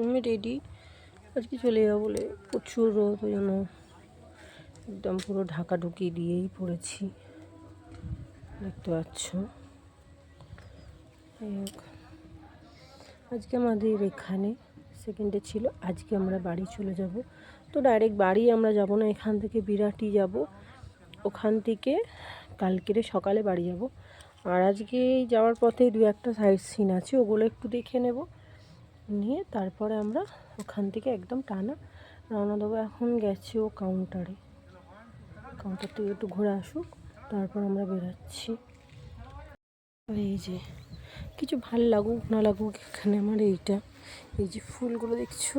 আমি রেডি আজকে চলে যাবো বলে, প্রচুর রোদ, ওই জন্য একদম পুরো ঢাকা ঢুকিয়ে দিয়েই পড়েছি, দেখতে পাচ্ছ। আজকে আমাদের এখানে সেকেন্ডে ছিল, আজকে আমরা বাড়ি চলে যাব। তো ডাইরেক্ট বাড়ি আমরা যাব না, এখান থেকে বিরাটি যাব, ওখান থেকে কালকেরে সকালে বাড়ি যাব। আর আজকে যাওয়ার পথে দু একটা সাইড সিন আছে, ওগুলো একটু দেখে নেব, নিয়ে তারপরে আমরা ওখান থেকে একদম টানা রওনা দেবো। এখন গেছে ও কাউন্টারে, কাউন্টার থেকে একটু ঘুরে আসুক, তারপর আমরা বেরাচ্ছি। আর এই যে কিছু ভাল লাগুক না লাগুক, এখানে আমার এইটা, এই যে ফুলগুলো দেখছো,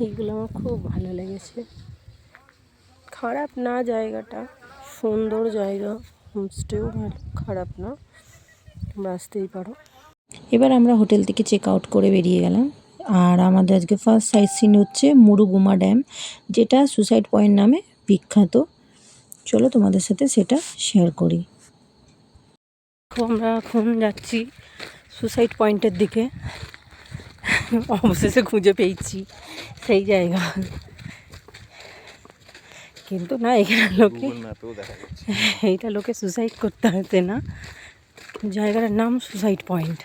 এইগুলো আমার খুব ভালো লেগেছে। খারাপ না জায়গাটা, সুন্দর জায়গা, হোমস্টেও ভালো, খারাপ না, তোমরা আসতেই পারো। এবার আমরা হোটেল থেকে চেক আউট করে বেরিয়ে গেলাম। আর আমাদের আজকে ফার্স্ট সাইট সিন হচ্ছে মুরুগুমা ড্যাম, যেটা সুসাইড পয়েন্ট নামে বিখ্যাত। চলো তোমাদের সাথে সেটা শেয়ার করি। আমরা এখন যাচ্ছি সুসাইড পয়েন্টের দিকে, অবশেষে খুঁজে পেয়েছি সেই জায়গা, কিন্তু না এখানে লোকে, এইটা লোকে সুসাইড করতে হতে না, জায়গাটার নাম সুসাইড পয়েন্ট,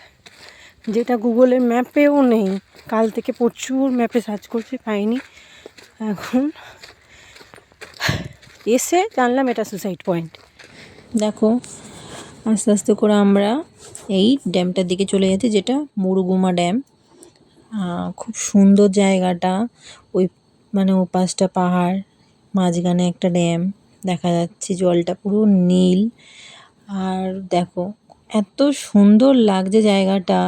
যেটা গুগলের ম্যাপেও নেই। কাল থেকে প্রচুর ম্যাপে সার্চ করছি, পাইনি, এখন এসে জানলাম এটা সুসাইড পয়েন্ট। দেখো আস্তে আস্তে করে আমরা এই ড্যামটার দিকে চলে যাচ্ছি, যেটা মুরুগুমা ড্যাম। খুব সুন্দর জায়গাটা, ওই মানে ও পাশটা পাহাড়, মাঝখানে একটা ড্যাম দেখা যাচ্ছে, জলটা পুরো নীল। আর দেখো এত সুন্দর লাগছে জায়গাটা,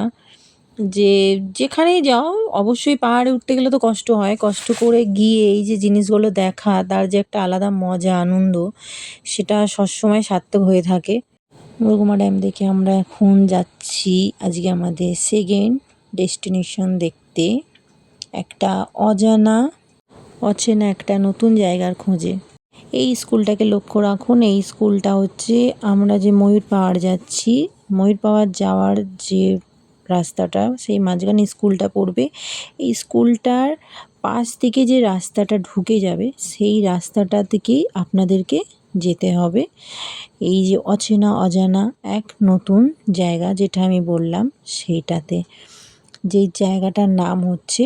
যে যেখানেই যাও, অবশ্যই পাহাড়ে উঠতে গেলে তো কষ্ট হয়, কষ্ট করে গিয়ে এই যে জিনিসগুলো দেখা, তার যে একটা আলাদা মজা আনন্দ, সেটা সবসময় সার্থক হয়ে থাকে। মুরুগুমা ড্যাম দেখে আমরা এখন যাচ্ছি আজকে আমাদের সেকেন্ড ডেস্টিনেশন দেখতে, একটা অচেনা একটা নতুন জায়গার খোঁজে। এই স্কুলটাকে লক্ষ্য রাখুন, এই স্কুলটা হচ্ছে আমরা যে ময়ূর পাহাড় যাচ্ছি, ময়ূর পাহাড় যাওয়ার যে রাস্তাটা, সেই মাঝখানে স্কুলটা পড়বে। এই স্কুলটার পাশ থেকে যে রাস্তাটা ঢুকে যাবে, সেই রাস্তাটা থেকেই আপনাদেরকে যেতে হবে এই যে অজানা এক নতুন জায়গা, যেটা আমি বললাম সেইটাতে। যেই জায়গাটার নাম হচ্ছে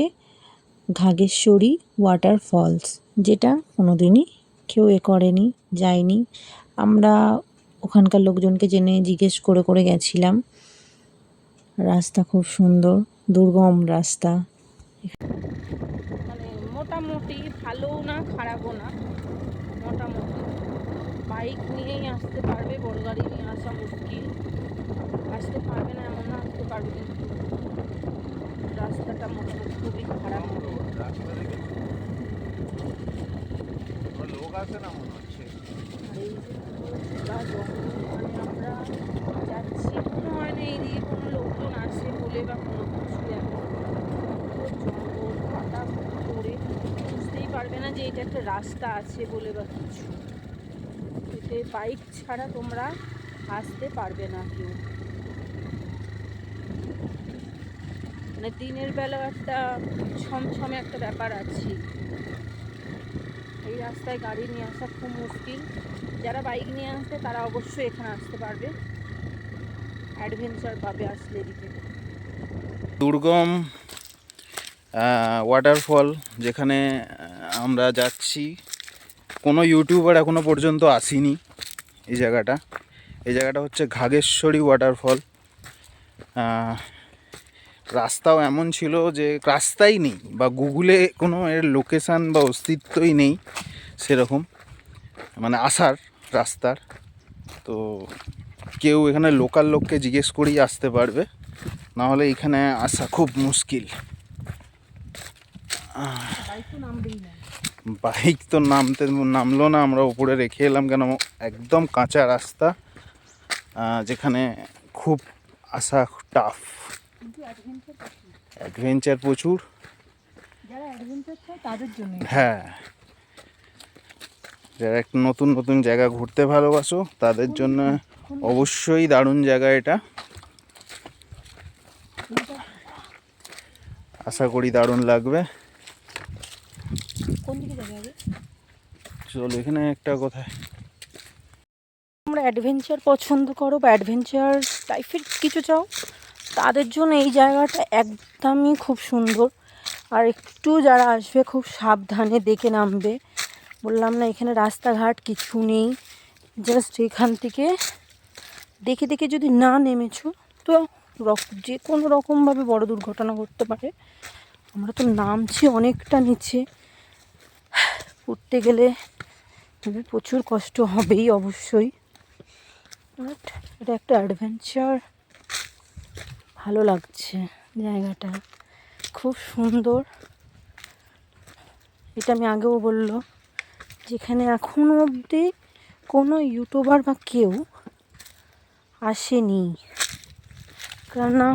ঘাগেশ্বরী ওয়াটারফলস, যেটা কোনোদিনই কেউ করেনি, যায়নি। আমরা ওখানকার লোকজনকে জেনে জিজ্ঞেস করে করে গেছিলাম। রাস্তা খুব সুন্দর, দুর্গম রাস্তা। মানে মোটামুটি ভালোও না খারাপও না, মোটামুটি বাইক নিয়েই আসতে পারবে, বড় গাড়ি নিয়ে আসা মুশকিল। আসতে পারবে না এমন না, আসতে পারবে, কিন্তু রাস্তাটা মোটামুটি খুবই খারাপ। লোক আছে না মনে হচ্ছে, আমরা যাচ্ছি, মনে হয় না এইদিকে কোনো লোকজন আসে বলে বা কোনো কিছু, জঙ্গল পাতা পড়ে বুঝতেই পারবে না যে এটা একটা রাস্তা আছে বলে বা কিছু। এতে বাইক ছাড়া তোমরা আসতে পারবে না কেউ। মানে দিনের বেলা একটা ছমছমে একটা ব্যাপার আছে, এই রাস্তায় গাড়ি নিয়ে আসা খুব মুশকিল। যারা বাইক নিয়ে আসবে তারা অবশ্যই এখানে আসতে পারবে, অ্যাডভেঞ্চার পাবে আসলে এদিকে। দুর্গম ওয়াটারফল যেখানে আমরা যাচ্ছি, কোনো ইউটিউবার এখনো পর্যন্ত আসেনি এই জায়গাটা হচ্ছে ঘাগেশ্বরী ওয়াটারফল। রাস্তাও এমন ছিল যে রাস্তাই নেই, বা গুগলে কোনো এর লোকেশান বা অস্তিত্বই নেই সেরকম, মানে আসার রাস্তার। তো কেউ এখানে লোকাল লোককে জিজ্ঞেস করেই আসতে পারবে, নাহলে এখানে আসা খুব মুশকিল। বাইক তো নামলো না, আমরা উপরে রেখে এলাম, কেন একদম কাঁচা রাস্তা, যেখানে খুব আসা টাফ, অ্যাডভেঞ্চার প্রচুর। হ্যাঁ, যারা একটু নতুন নতুন জায়গা ঘুরতে ভালোবাসো তাদের জন্য অবশ্যই দারুণ জায়গা এটা। আশা করি দারুণ লাগবে। কোন দিকে যাবে আগে? চলো এখানে একটা কোথায় তোমরা অ্যাডভেঞ্চার পছন্দ করো বা অ্যাডভেঞ্চার টাইপের কিছু চাও, তাদের জন্য এই জায়গাটা একদমই খুব সুন্দর। আর একটু যারা আসবে খুব সাবধানে দেখে নামবে। বললাম না, এখানে রাস্তাঘাট কিছু নেই, জাস্ট এখান থেকে দেখে দেখে যদি না নেমেছো তো যে কোনো রকমভাবে বড় দুর্ঘটনা ঘটতে পারে। আমরা তো নামছি অনেকটা নিচে, উঠতে গেলে প্রচুর কষ্ট হবেই অবশ্যই, বাট এটা একটা অ্যাডভেঞ্চার। ভালো লাগছে জায়গাটা, খুব সুন্দর। এটা আমি আগেও বললো, যেখানে এখনও অবধি কোনো ইউটিউবার বা কেউ আসেনি, কেননা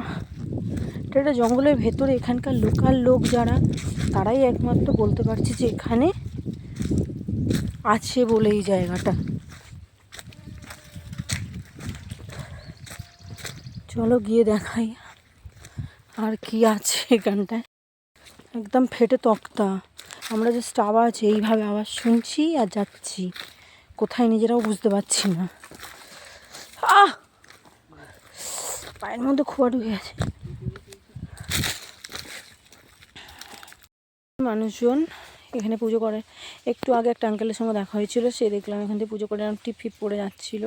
এটা একটা জঙ্গলের ভেতরে। এখানকার লোকাল লোক যারা, তারাই একমাত্র বলতে পারছে যে এখানে আছে বলে এই জায়গাটা। চলো গিয়ে দেখাই আর কি আছে এখানটায়। একদম ফেটে তক্তা, আমরা জাস্ট আওয়াজ, এইভাবে আওয়াজ শুনছি আর যাচ্ছি, কোথায় নিজেরাও বুঝতে পারছি না। পায়ের মধ্যে খোয়া ঢুকে গেছে। মানুষজন এখানে পুজো করে। একটু আগে একটা আঙ্কেলের সঙ্গে দেখা হয়েছিল, সে দেখলাম এখান থেকে পুজো করে টিপ ফিপ পড়ে যাচ্ছিল।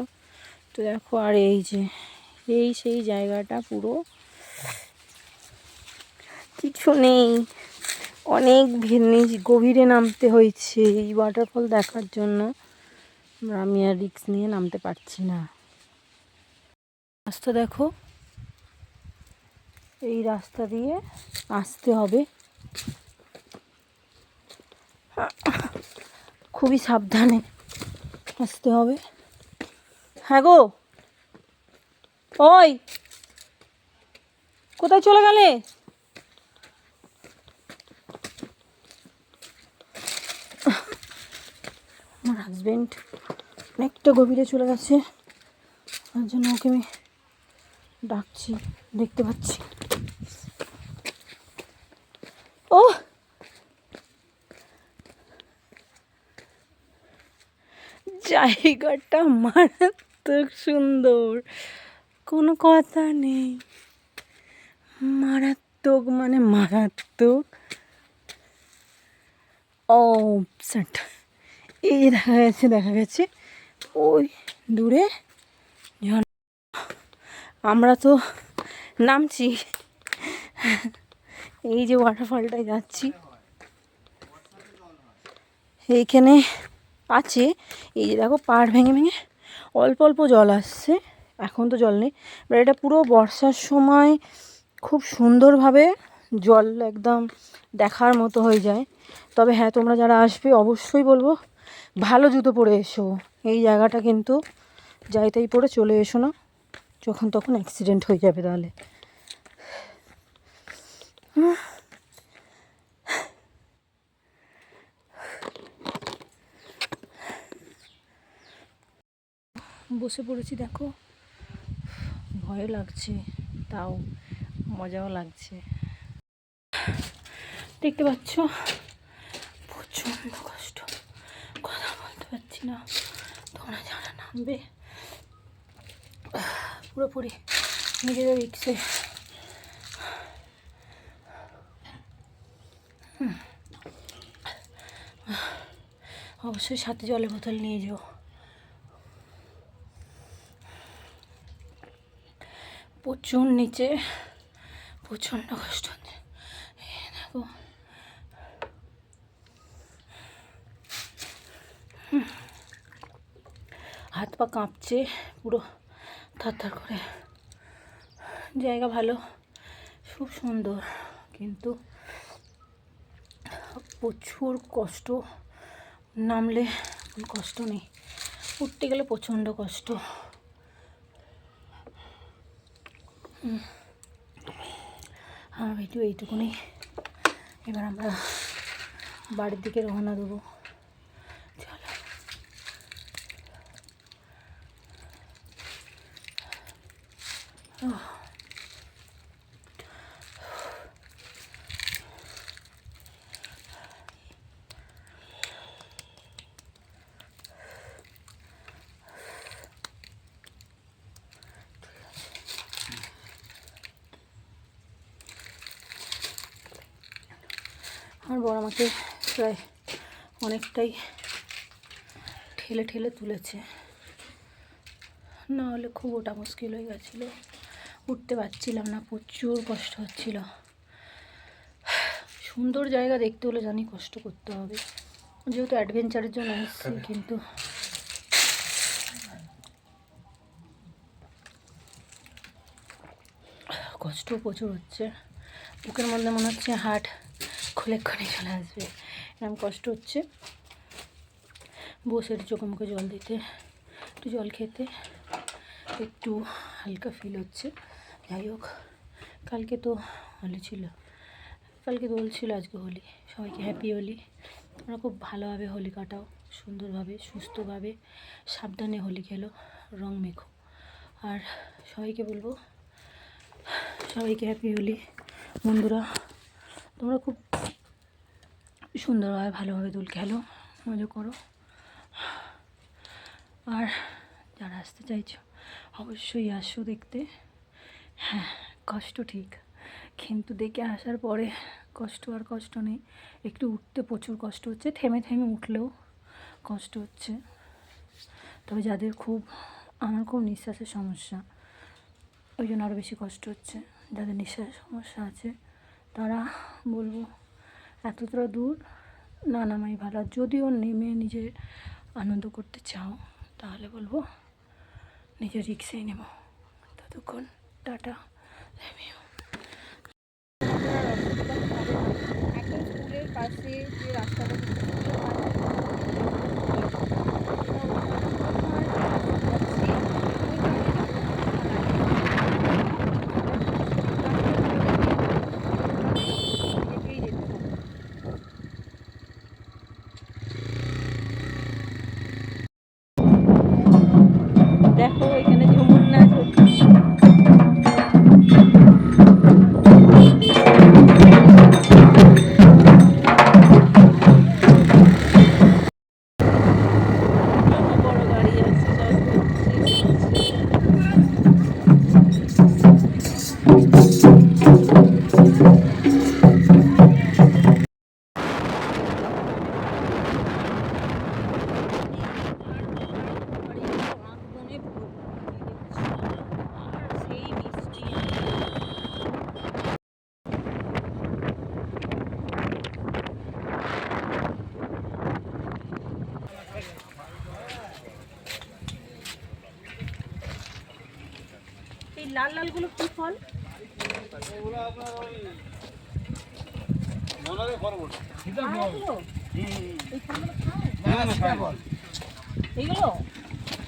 তো দেখো, আর এই যে সেই জায়গাটা পুরো কিছু নেই, অনেক গভীরে নামতে হয়েছে এই ওয়াটারফল দেখার জন্য। আমি আর রিস্ক নিয়ে নামতে পারছি না। রাস্তা দেখো, এই রাস্তা দিয়ে আসতে হবে, খুবই সাবধানে আসতে হবে। হ্যাঁ গো, ওই কোথায় চলে গেলে? আমার হাজবেন্ড অনেকটা গভীরে চলে গেছে, তার জন্য ওকে আমি ডাকছি, দেখতে পাচ্ছি। ও জায়গাটা মারাত্মক সুন্দর, কোনো কথা নেই। মারাত্মক মানে মারাত্মক। ও সেট, এই দেখা গেছে ওই দূরে। আমরা তো নামছি, এই যে ওয়াটারফলটায় যাচ্ছি, এইখানে আছে। এই যে দেখো, পাড় ভেঙে ভেঙে অল্প অল্প জল আসছে, এখন তো জল নেই। এবার এটা পুরো বর্ষার সময় খুব সুন্দরভাবে জল একদম দেখার মতো হয়ে যায়। তবে হ্যাঁ, তোমরা যারা আসবে অবশ্যই বলবো ভালো জুতো পরে এসো। এই জায়গাটা কিন্তু যাই তাই পরে চলে এসো না, যখন তখন অ্যাক্সিডেন্ট হয়ে যাবে তাহলে। বসে পড়েছি, দেখো ভয় লাগছে, তাও মজাও লাগছে। দেখতে পাচ্ছ প্রচণ্ড কষ্ট, কথা বলতে পারছি না। তোমরা যারা নামবে পুরোপুরি নিজেদের রিক্সে। অবশ্যই সাথে জলের বোতল নিয়ে যেও। প্রচুর নিচে, প্রচণ্ড কষ্ট হচ্ছে। দেখো হাত পা কাঁপছে পুরো থারথার করে। জায়গা ভালো, খুব সুন্দর, কিন্তু প্রচুর কষ্ট। নামলে কোনো কষ্ট নেই, উঠতে গেলে প্রচণ্ড কষ্ট। আমার ভিডিও এইটুকুনি। এবার আমরা বাড়ির দিকে রওনা দেবো। চলো, আর বড় আমাকে প্রায় অনেকটাই ঠেলে ঠেলে তুলেছে, না হলে খুব ওটা মুশকিল হয়ে গেছিলো, উঠতে পারছিলাম না, প্রচুর কষ্ট হচ্ছিল। সুন্দর জায়গা দেখতে হলে জানি কষ্ট করতে হবে, যেহেতু অ্যাডভেঞ্চারের জন্য এসেছি, কিন্তু কষ্ট প্রচুর হচ্ছে। বুকের মধ্যে মনে হচ্ছে হার্ট খুলে চলে আসবে, এরকম কষ্ট হচ্ছে। বসে একটু চোখে মুখে জল দিতে, একটু জল খেতে একটু হালকা ফিল হচ্ছে। যাই হোক, কালকে তো হোলি ছিল, কালকে দোল ছিল, আজকে হোলি। সবাইকে হ্যাপি হোলি। আমরা খুব ভালোভাবে হোলি কাটাও, সুন্দরভাবে সুস্থভাবে সাবধানে হোলি খেলো, রং মেখো। আর সবাইকে বলবো, সবাইকে হ্যাপি হোলি। বন্ধুরা, তোমরা খুব সুন্দরভাবে ভালোভাবে দোল খেলো, মজা করো। আর যারা আসতে চাইছো অবশ্যই আসো দেখতে। হ্যাঁ, কষ্ট ঠিক, কিন্তু দেখে আসার পরে কষ্ট আর কষ্ট নেই। একটু উঠতে প্রচুর কষ্ট হচ্ছে, থেমে থেমে উঠলেও কষ্ট হচ্ছে। তবে যাদের আমার খুব নিঃশ্বাসের সমস্যা, ওই জন্য আরও বেশি কষ্ট হচ্ছে। যাদের নিঃশ্বাসের সমস্যা আছে তারা বলবো এতটা দূর না নামাই ভালো। যদিও নেমে নিজে আনন্দ করতে চাও তাহলে বলবো নিজের রিক্সেই নেব। ততক্ষণ টাটা, লাভ ইউ। একদম স্কুলের পাশে যে রাস্তাটা দেখো, এখানে ঝুমুর নাচ হচ্ছে। বড় গাড়ি আছে, এই লাল লালগুলো কি ফল? এইগুলো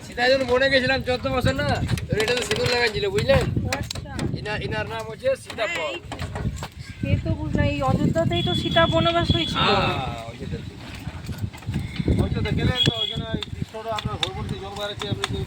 সীতা যখন বনে গেছিলাম 14 বছর না, এটা তো সিঁদুর লাগাইছিল, বুঝলেন? ইনার নাম হচ্ছে সীতাফল। সে তো বুঝলাম, এই অযোধ্যাতেই তো সীতা বনবাস হয়েছিল। ওইটা দেখলেন তো, ওইখানে কৃষ্ণরা আমরা ঘর করতে জল বাড়াচ্ছি আপনি।